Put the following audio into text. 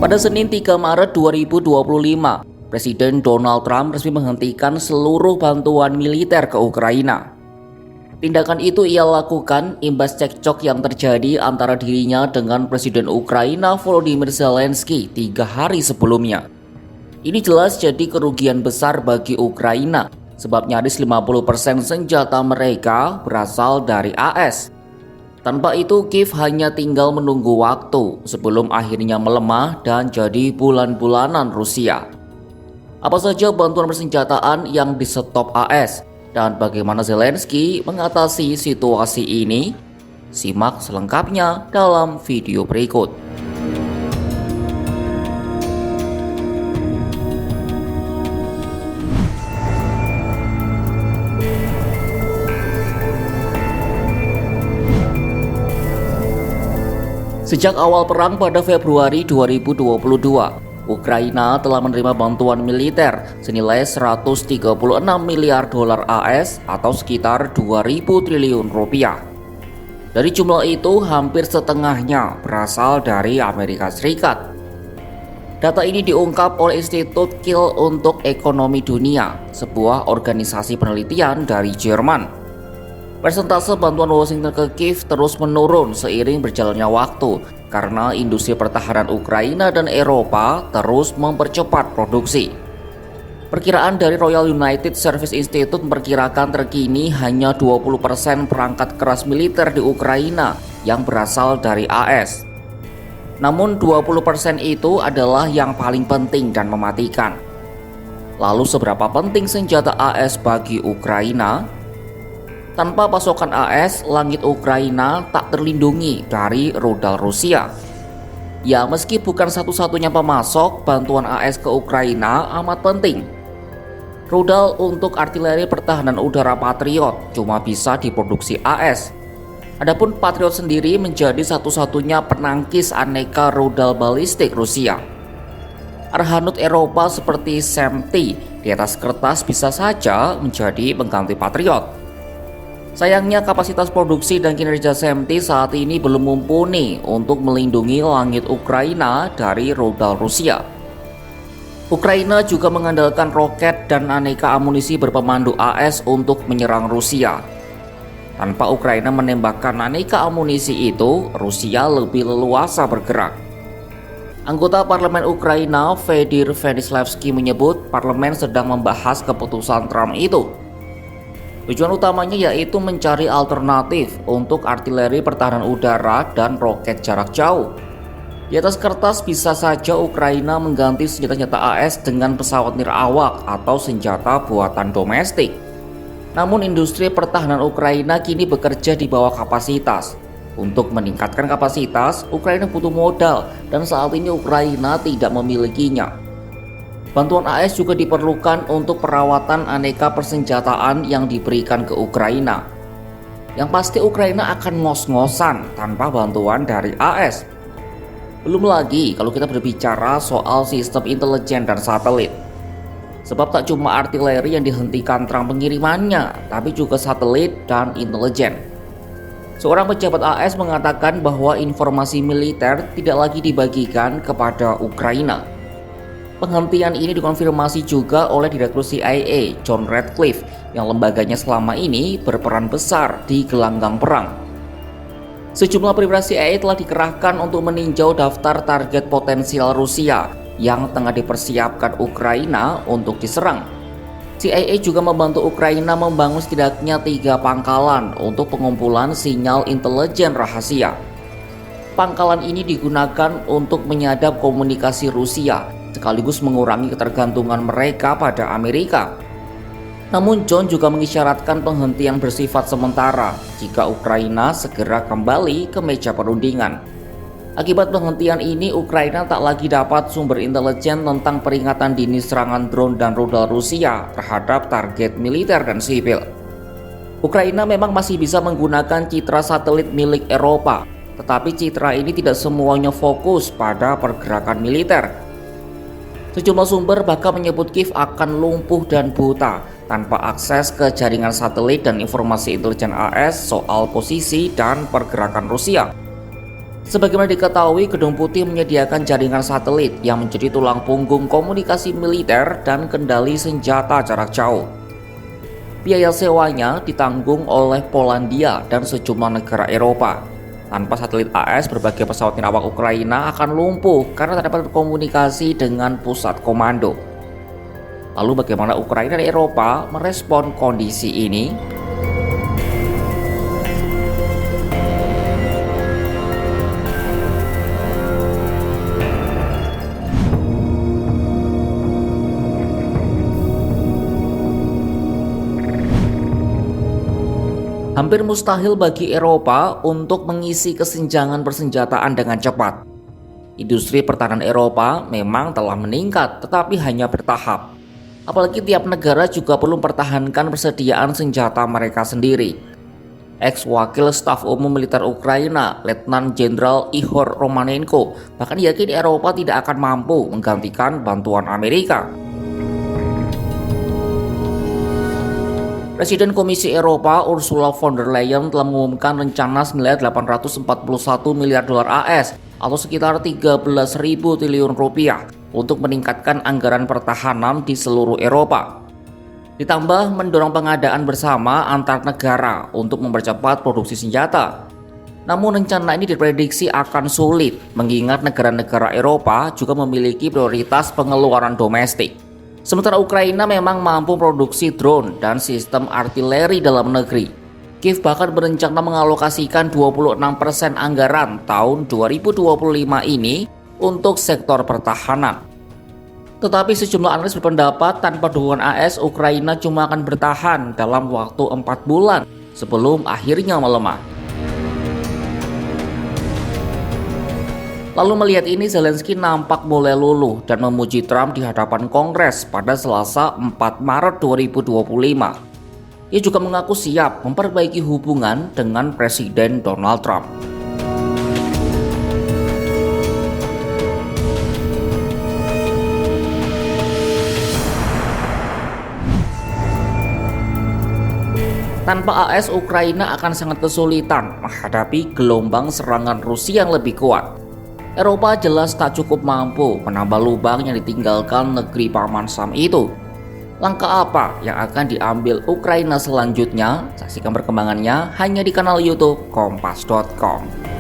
Pada Senin 3 Maret 2025, Presiden Donald Trump resmi menghentikan seluruh bantuan militer ke Ukraina. Tindakan itu ia lakukan imbas cekcok yang terjadi antara dirinya dengan Presiden Ukraina Volodymyr Zelensky 3 hari sebelumnya. Ini jelas jadi kerugian besar bagi Ukraina, sebab nyaris 50% senjata mereka berasal dari AS. Tanpa itu, Kiev hanya tinggal menunggu waktu sebelum akhirnya melemah dan jadi bulan-bulanan Rusia. Apa saja bantuan persenjataan yang di-stop AS dan bagaimana Zelensky mengatasi situasi ini? Simak selengkapnya dalam video berikut. Sejak awal perang pada Februari 2022, Ukraina telah menerima bantuan militer senilai 136 miliar dolar AS atau sekitar 2.000 triliun rupiah. Dari jumlah itu, hampir setengahnya berasal dari Amerika Serikat. Data ini diungkap oleh Institut Kiel untuk Ekonomi Dunia, sebuah organisasi penelitian dari Jerman. Persentase bantuan Washington ke Kiev terus menurun seiring berjalannya waktu karena industri pertahanan Ukraina dan Eropa terus mempercepat produksi. Perkiraan dari Royal United Service Institute memperkirakan terkini hanya 20% perangkat keras militer di Ukraina yang berasal dari AS. Namun 20% itu adalah yang paling penting dan mematikan. Lalu seberapa penting senjata AS bagi Ukraina? Tanpa pasokan AS, langit Ukraina tak terlindungi dari rudal Rusia. Ya, meski bukan satu-satunya pemasok, bantuan AS ke Ukraina amat penting. Rudal untuk artileri pertahanan udara Patriot cuma bisa diproduksi AS. Adapun Patriot sendiri menjadi satu-satunya penangkis aneka rudal balistik Rusia. Arhanut Eropa seperti SAM-T di atas kertas bisa saja menjadi pengganti Patriot. Sayangnya kapasitas produksi dan kinerja SAM-T saat ini belum mumpuni untuk melindungi langit Ukraina dari rudal Rusia. Ukraina juga mengandalkan roket dan aneka amunisi berpemandu AS untuk menyerang Rusia. Tanpa Ukraina menembakkan aneka amunisi itu, Rusia lebih leluasa bergerak. Anggota parlemen Ukraina, Fedir Venislevsky menyebut parlemen sedang membahas keputusan Trump itu. Tujuan utamanya yaitu mencari alternatif untuk artileri pertahanan udara dan roket jarak jauh. Di atas kertas bisa saja Ukraina mengganti senjata-senjata AS dengan pesawat nirawak atau senjata buatan domestik. Namun industri pertahanan Ukraina kini bekerja di bawah kapasitas. Untuk meningkatkan kapasitas, Ukraina butuh modal dan saat ini Ukraina tidak memilikinya. Bantuan AS juga diperlukan untuk perawatan aneka persenjataan yang diberikan ke Ukraina. Yang pasti Ukraina akan ngos-ngosan tanpa bantuan dari AS. Belum lagi kalau kita berbicara soal sistem intelijen dan satelit. Sebab tak cuma artileri yang dihentikan Trump pengirimannya, tapi juga satelit dan intelijen. Seorang pejabat AS mengatakan bahwa informasi militer tidak lagi dibagikan kepada Ukraina. Penghentian ini dikonfirmasi juga oleh Direktur CIA John Ratcliffe yang lembaganya selama ini berperan besar di gelanggang perang. Sejumlah perwira CIA telah dikerahkan untuk meninjau daftar target potensial Rusia yang tengah dipersiapkan Ukraina untuk diserang. CIA juga membantu Ukraina membangun setidaknya 3 pangkalan untuk pengumpulan sinyal intelijen rahasia. Pangkalan ini digunakan untuk menyadap komunikasi Rusia sekaligus mengurangi ketergantungan mereka pada Amerika. Namun John juga mengisyaratkan penghentian bersifat sementara jika Ukraina segera kembali ke meja perundingan. Akibat penghentian ini, Ukraina tak lagi dapat sumber intelijen tentang peringatan dini serangan drone dan rudal Rusia terhadap target militer dan sipil. Ukraina memang masih bisa menggunakan citra satelit milik Eropa, tetapi citra ini tidak semuanya fokus pada pergerakan militer. Sejumlah sumber bahkan menyebut Kiev akan lumpuh dan buta tanpa akses ke jaringan satelit dan informasi intelijen AS soal posisi dan pergerakan Rusia. Sebagaimana diketahui, Gedung Putih menyediakan jaringan satelit yang menjadi tulang punggung komunikasi militer dan kendali senjata jarak jauh. Biaya sewanya ditanggung oleh Polandia dan sejumlah negara Eropa. Tanpa satelit AS, berbagai pesawat nirawak Ukraina akan lumpuh karena tak dapat berkomunikasi dengan pusat komando. Lalu bagaimana Ukraina dan Eropa merespon kondisi ini? Hampir mustahil bagi Eropa untuk mengisi kesenjangan persenjataan dengan cepat. Industri pertahanan Eropa memang telah meningkat, tetapi hanya bertahap. Apalagi tiap negara juga perlu mempertahankan persediaan senjata mereka sendiri. Ex-wakil staf umum militer Ukraina, Letnan Jenderal Ihor Romanenko, bahkan yakin Eropa tidak akan mampu menggantikan bantuan Amerika. Presiden Komisi Eropa Ursula von der Leyen telah mengumumkan rencana senilai 841 miliar dolar AS atau sekitar 13.000 triliun rupiah untuk meningkatkan anggaran pertahanan di seluruh Eropa. Ditambah mendorong pengadaan bersama antar negara untuk mempercepat produksi senjata. Namun rencana ini diprediksi akan sulit mengingat negara-negara Eropa juga memiliki prioritas pengeluaran domestik. Sementara Ukraina memang mampu produksi drone dan sistem artileri dalam negeri. Kiev bahkan berencana mengalokasikan 26% anggaran tahun 2025 ini untuk sektor pertahanan. Tetapi sejumlah analis berpendapat tanpa dukungan AS, Ukraina cuma akan bertahan dalam waktu 4 bulan sebelum akhirnya melemah. Lalu melihat ini, Zelensky nampak mulai luluh dan memuji Trump di hadapan Kongres pada Selasa 4 Maret 2025. Ia juga mengaku siap memperbaiki hubungan dengan Presiden Donald Trump. Tanpa AS, Ukraina akan sangat kesulitan menghadapi gelombang serangan Rusia yang lebih kuat. Eropa jelas tak cukup mampu menambah lubang yang ditinggalkan negeri Paman Sam itu. Langkah apa yang akan diambil Ukraina selanjutnya? Saksikan perkembangannya hanya di kanal YouTube Kompas.com.